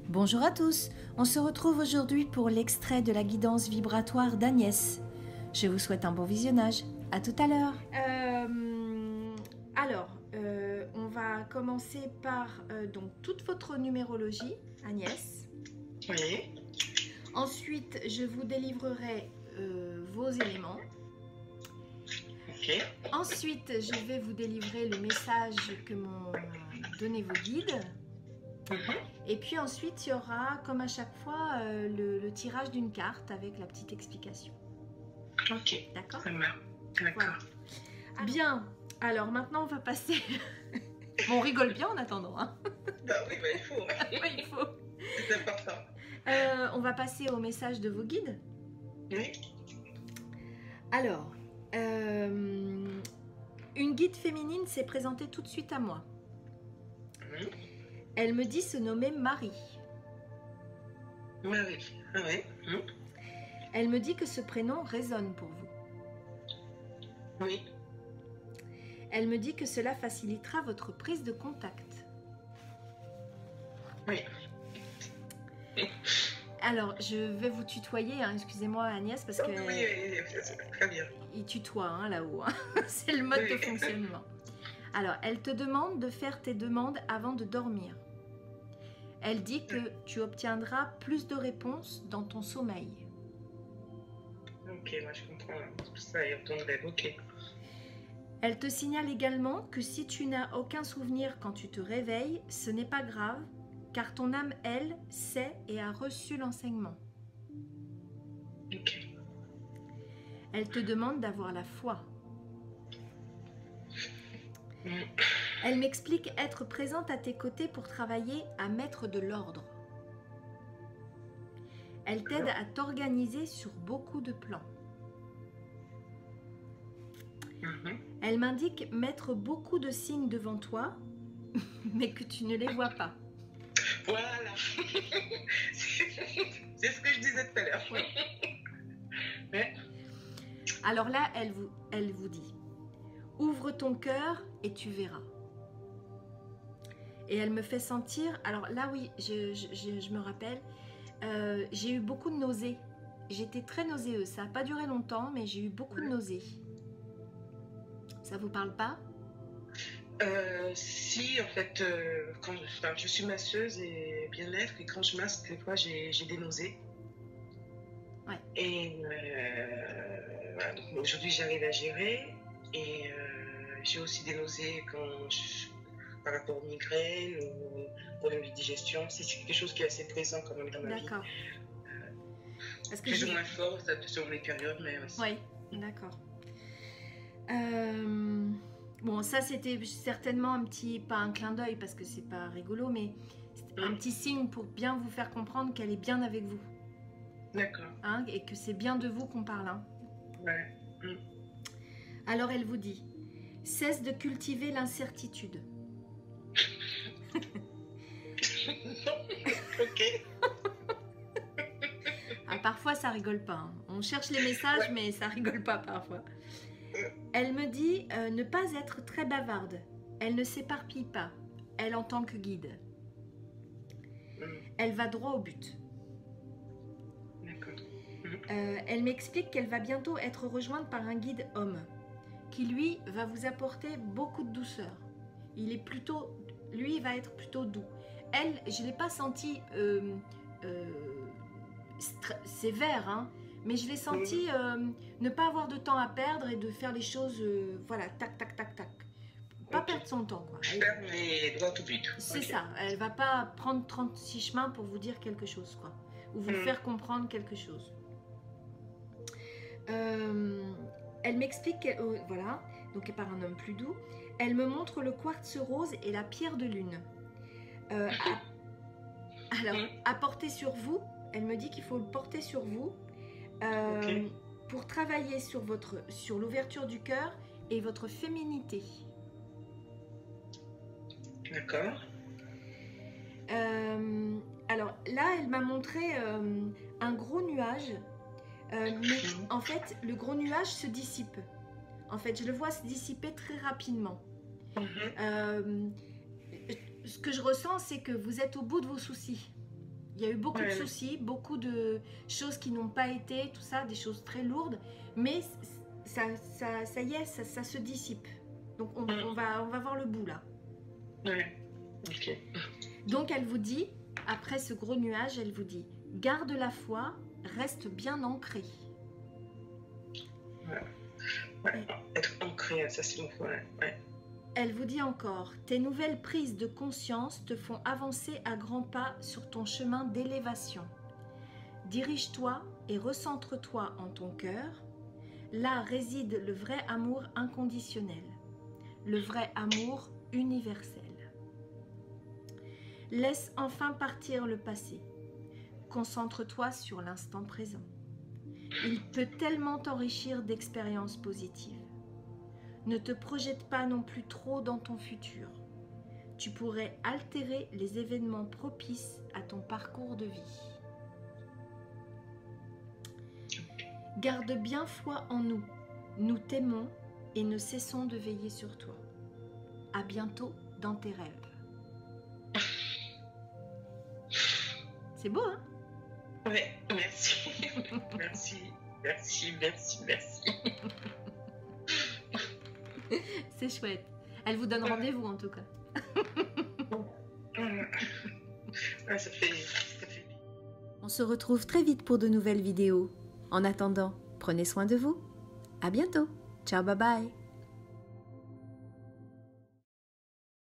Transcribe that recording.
Bonjour à tous, on se retrouve aujourd'hui pour l'extrait de la guidance vibratoire d'Agnès. Je vous souhaite un bon visionnage, à tout à l'heure. On va commencer par donc toute votre numérologie, Agnès. Oui. Ensuite, je vous délivrerai vos éléments. Ok. Ensuite, je vais vous délivrer le message que m'ont donné vos guides. Et puis ensuite, il y aura, comme à chaque fois, le tirage d'une carte avec la petite explication. Ok. D'accord. D'accord. Voilà. Bien. Alors maintenant, on va passer... Bon, on rigole bien en attendant. Hein. Bah oui, bah il faut. Oui, il faut. C'est important. On va passer au message de vos guides. Oui. Alors, une guide féminine s'est présentée tout de suite à moi. Oui. Elle me dit se nommer Marie. Marie. Ah oui. Elle me dit que ce prénom résonne pour vous. Oui. Elle me dit que cela facilitera votre prise de contact. Oui. Alors, je vais vous tutoyer, hein, excusez-moi Agnès, parce que... Oui, c'est très bien. Il tutoie hein, là-haut, hein. C'est le mode de fonctionnement. Alors, elle te demande de faire tes demandes avant de dormir. Elle dit que tu obtiendras plus de réponses dans ton sommeil. Ok, moi je comprends. Ça y retournerait. Ok. Elle te signale également que si tu n'as aucun souvenir quand tu te réveilles, ce n'est pas grave, car ton âme, elle, sait et a reçu l'enseignement. Ok. Elle te demande d'avoir la foi. Elle m'explique être présente à tes côtés pour travailler à mettre de l'ordre. Elle t'aide à t'organiser sur beaucoup de plans. Elle m'indique mettre beaucoup de signes devant toi, mais que tu ne les vois pas. Voilà. C'est ce que je disais tout à l'heure. Oui. Ouais. Alors là, elle vous dit, ouvre ton cœur et tu verras. Et elle me fait sentir, alors là oui, je me rappelle, j'ai eu beaucoup de nausées. J'étais très nauséeuse, ça n'a pas duré longtemps, mais j'ai eu beaucoup de nausées. Ça vous parle pas? Si, en fait, je suis masseuse et bien-être, et quand je masse, des fois, j'ai des nausées. Ouais. Et voilà, donc aujourd'hui, j'arrive à gérer. Et j'ai aussi des nausées par rapport aux migraines ou aux problèmes de digestion. C'est quelque chose qui est assez présent quand même dans ma vie. D'accord. Plus ou moins fort, ça sur les périodes, mais aussi. Oui, d'accord. Bon, ça c'était certainement un petit, pas un clin d'œil parce que c'est pas rigolo, mais un petit signe pour bien vous faire comprendre qu'elle est bien avec vous. D'accord. Hein, et que c'est bien de vous qu'on parle. Hein. Ouais. Alors elle vous dit, cesse de cultiver l'incertitude. Ok. Ah, parfois ça rigole pas. Hein. On cherche les messages, mais ça rigole pas parfois. Elle me dit ne pas être très bavarde. Elle ne s'éparpille pas. Elle en tant que guide. Elle va droit au but. D'accord. Elle m'explique qu'elle va bientôt être rejointe par un guide homme qui lui va vous apporter beaucoup de douceur. Lui il va être plutôt doux. Elle, je l'ai pas senti sévère, hein, mais je l'ai senti ne pas avoir de temps à perdre et de faire les choses, voilà, tac, tac, tac, tac. Pas perdre son temps, quoi. Faire les droits tout de suite. C'est ça, elle va pas prendre 36 chemins pour vous dire quelque chose, quoi, ou vous faire comprendre quelque chose. Elle m'explique qu'elle, voilà, donc par un homme plus doux, elle me montre le quartz rose et la pierre de lune. À porter sur vous, elle me dit qu'il faut le porter sur vous pour travailler sur l'ouverture du cœur et votre féminité. D'accord. Alors là, elle m'a montré un gros nuage, mais en fait, le gros nuage se dissipe. En fait, je le vois se dissiper très rapidement. Ce que je ressens, c'est que vous êtes au bout de vos soucis. Il y a eu beaucoup de Ouais. soucis, beaucoup de choses qui n'ont pas été, tout ça, des choses très lourdes, mais ça y est, ça se dissipe. Donc on va voir le bout là. Ouais. Ok. Donc elle vous dit, après ce gros nuage, elle vous dit, garde la foi, reste bien ancré. Ouais. Être ancré, ça c'est le mot. Ouais. Elle vous dit encore, tes nouvelles prises de conscience te font avancer à grands pas sur ton chemin d'élévation. Dirige-toi et recentre-toi en ton cœur. Là réside le vrai amour inconditionnel, le vrai amour universel. Laisse enfin partir le passé. Concentre-toi sur l'instant présent. Il peut tellement t'enrichir d'expériences positives. Ne te projette pas non plus trop dans ton futur. Tu pourrais altérer les événements propices à ton parcours de vie. Garde bien foi en nous. Nous t'aimons et ne cessons de veiller sur toi. À bientôt dans tes rêves. C'est beau, hein? Ouais, merci. merci. C'est chouette. Elle vous donne rendez-vous en tout cas. Ouais, ça fait... On se retrouve très vite pour de nouvelles vidéos. En attendant, prenez soin de vous. À bientôt. Ciao, bye bye.